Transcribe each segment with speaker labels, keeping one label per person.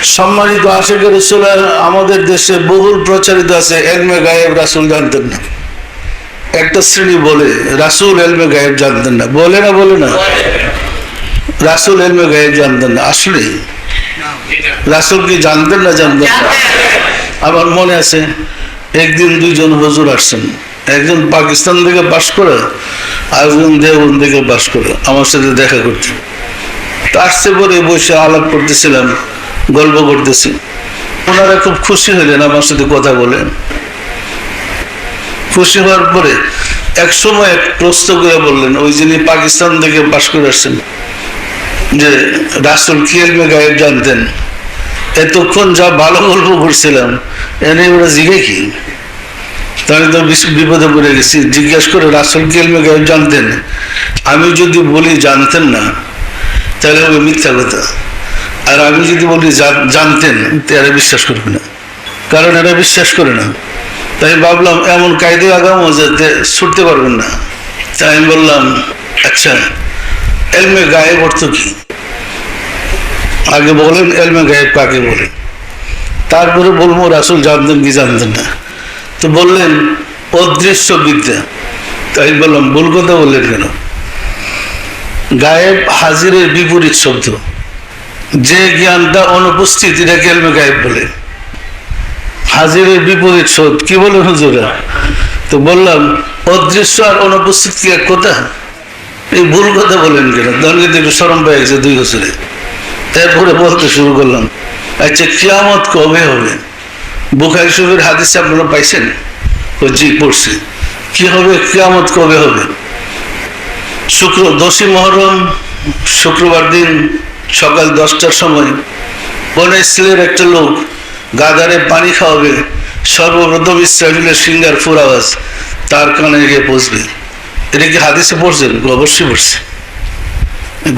Speaker 1: সম্মানিত আশিক রাসূল, আমাদের দেশে বহুল প্রচারিত আছে ইলমে গায়েব রাসূল জানতেন না। একটা শ্রেণী বলে রাসূল ইলমে গায়েব জানতেন না, বলে না রাসূল ইলমে গায়েব জানতেন না। আসলে রাসূল কি জানতেন না? জানতেন না। আমার মনে আছে একদিন দুইজন হুজুর আসছেন, একজন পাকিস্তান থেকে পাশ করে আর একজন দেওবন্দ থেকে পাশ করে আমার সাথে দেখা করতে। আসছে পরে বসে আলাপ করতেছিলাম, গল্প করতেছি। ওনারা খুব খুশি হলেন আমার সাথে কথা বলেন। খুশি হওয়ার পরে এক সময় প্রশ্ন করে বললেন, ওই যিনি পাকিস্তান থেকে পাশ করে আসছেন, যে রাসূল কি ইলমে গায়েব জানতেন? এতক্ষণ যা ভালো গল্প করছিলাম এনে ওরা জিজ্ঞে কি, তাহলে তো বিপদে পড়ে গেছি। জিজ্ঞেস করে রাসূল কি ইলমে গায়েব জানতেন? আমি যদি বলি জানতেন না তাহলে ওই মিথ্যা কথা, আর আমি যদি বলি জানতেন এরা বিশ্বাস করবে না, কারণ এরা বিশ্বাস করে না। তাই ভাবলাম এমন কায়দে আগামো যাতে ছুটতে পারবেন না। তাই আমি বললাম, আচ্ছা ইলমে গায়েব অর্থ কি? আগে বলেন ইলমে গায়েব কাকে বলে, তারপরে বলবো রাসূল জানতেন কি জানতেন না। তো বললেন অদৃশ্য বিদ্যা। তাই বললাম ভুল কথা বললেন কেন? গায়েব হাজিরের বিপরীত শব্দ, যে জ্ঞানটা অনুপস্থিত এটাকে ইলমে গায়েব বলে। হাজিরের বিপরীত শব্দ কি বলেন হুজুরা? তো বললাম অদৃশ্য আর অনুপস্থিত কি এক কথা? এই ভুল কথা বলেন কেন? তখন কিন্তু একটু শরম পেয়ে গেছে দুই বছরে। তারপরে বলতে শুরু করলাম, আচ্ছা কিয়ামত কবে হবে? বুখারী শরীফের হাদিস আপনারা পাইছেন? জি পড়ছি। কি হবে? কিয়ামত কবে হবে? 10ই মুহররম শুক্রবার দিন সকাল 10টার সময় বনে ইসরাইলের একটা লোক গাধারে পানি খাওয়াবে। সর্বপ্রথম ইসরাফিলের সিংহার ফুর আওয়াজ তার কানে গিয়ে পৌঁছবে। এটা কি হাদিসে পড়ছেন? অবশ্যই পড়ছে।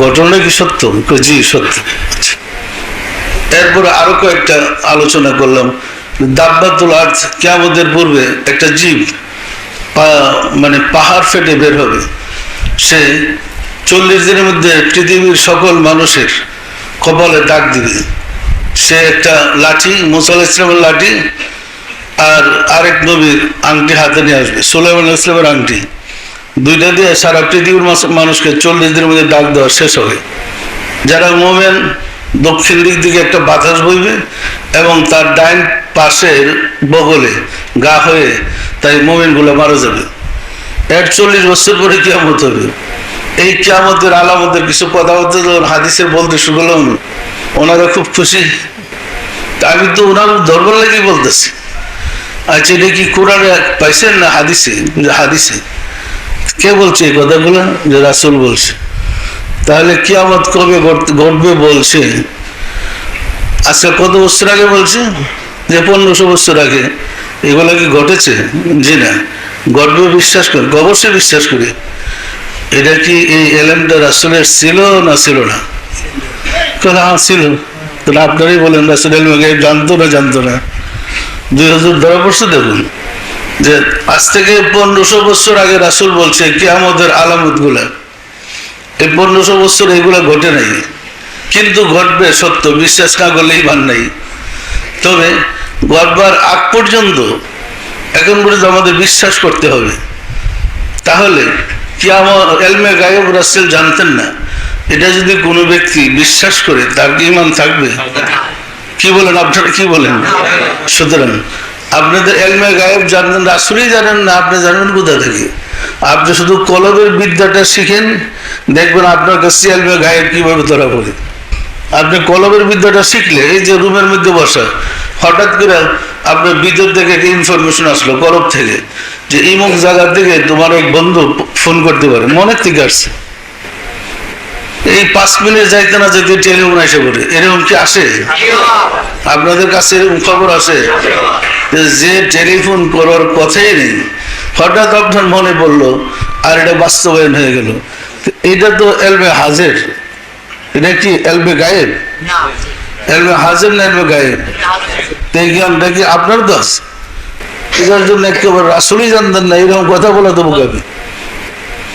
Speaker 1: ঘটনা কি সত্য? জি সত্য। এরপরে আরো কয়েকটা আলোচনা করলাম। দাব্বাতুল আরদ, কিয়ামতের পূর্বে একটা জীব মানে পাহাড় ফেটে বের হবে। সে 40 দিনের মধ্যে পৃথিবীর সকল মানুষের কপালে দাগ দিবে। সে একটা লাঠি, মুসা আলাইহিস সালামের লাঠি আর আরেক নবীর আংটি হাতে নিয়ে আসবে, সুলাইমান আলাইহিস সালামের আংটি। দুইটা দিয়ে সারা পৃথিবীর মানুষকে 40 দিনের মধ্যে দাগ দেওয়া শেষ হবে। যারা মোমেন দক্ষিণ দিক দিকে একটা বাতাস বইবে এবং তার ডাইন পাশের বগলে গা হয়ে তাই মোমেন গুলো মারা যাবে। এর 40 বছর পরে কিয়ামত হবে। এই কিয়ামতের আলামতের কিছু কথাবার্তা যখন হাদিসের বলতে শুরু করলাম, ওনারা খুব খুশি। আমি তো ওনার ধর্মের লাগি বলতেছি। আচ্ছা এটা কি কোরআনে পাইছেন না হাদিসে? হাদিসে। কে বলছে এই কথাগুলো? যে রাসূল বলছে। তাহলে কিয়ামত কবে ঘটবে বলছে? আচ্ছা কত বছর আগে বলছে? যে 1500 বছর আগে। এগুলো কি ঘটেছে? জি না। ঘটবে বিশ্বাস করি, অবশ্যই বিশ্বাস করি। এটা কি এই এলেমটা রাসূলের ছিল না ছিল না? হ্যাঁ ছিল। তাহলে আপনারাই বলেন রাসূল ইলমে গায়েব জানতো না? 2000 ধরা পড়ছে। দেখুন যে আজ থেকে 1500 বছর আগে রাসূল বলছে কিয়ামতের আলামত গুলা। এই 1500 বছর এগুলা ঘটে নাই, কিন্তু ঘটবে সত্য। বিশ্বাস না করলেই ভান নাই। তবে ঘটবার আগ পর্যন্ত এখন পর্যন্ত আমাদের বিশ্বাস করতে হবে। তাহলে কিয়ামত ইলমে গায়েব রাসূল জানতেন না, এটা যদি কোনো ব্যক্তি বিশ্বাস করে তার কি ঈমান থাকবে? কি বলেন আপনারা? কি বলেন? সুতরাং আপনাদের ইলমে গায়েব জানেন, রাসূলই জানেন না, আপনি জানেন কোথা থেকে? আপনি শুধু কলবের বিদ্যাটা শিখেন, দেখবেন আপনার কাছে ইলমে গায়েব কিভাবে ধরা পড়ে। আপনি কলবের বিদ্যাটা শিখলে, এই যে রুমের মধ্যে বসা, হঠাৎ করে আপনার ভিতর থেকে একটা ইনফরমেশন আসলো কলব থেকে যে ইমুক জায়গা থেকে তোমার এক বন্ধু ফোন করতে পারে, মনের থেকে আসছে। এই 5 মিনিট যাইতে না যেতে টেলিফোন এসে পড়ে। এরকম কি আসে আপনাদের কাছে? এরকম খবর আসে যে টেলিফোন করার কথাই নেই, হঠাৎ আপনার মনে পড়লো আর এটা বাস্তবায়ন হয়ে গেল। এটা তো ইলমে হাজির। এটা কি ইলমে গায়েব? ইলমে হাজির না ইলমে গায়েব? এই জ্ঞানটা কি আপনার কাছ? এটার জন্য একেবারে রাসূলই জানতেন না এরকম কথা বলা তো বোকামি।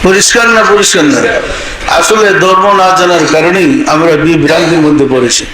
Speaker 1: পরিষ্কার না? পরিষ্কার না। আসলে ধর্ম না জানার কারণেই আমরা বিভ্রান্তির মধ্যে পড়েছি।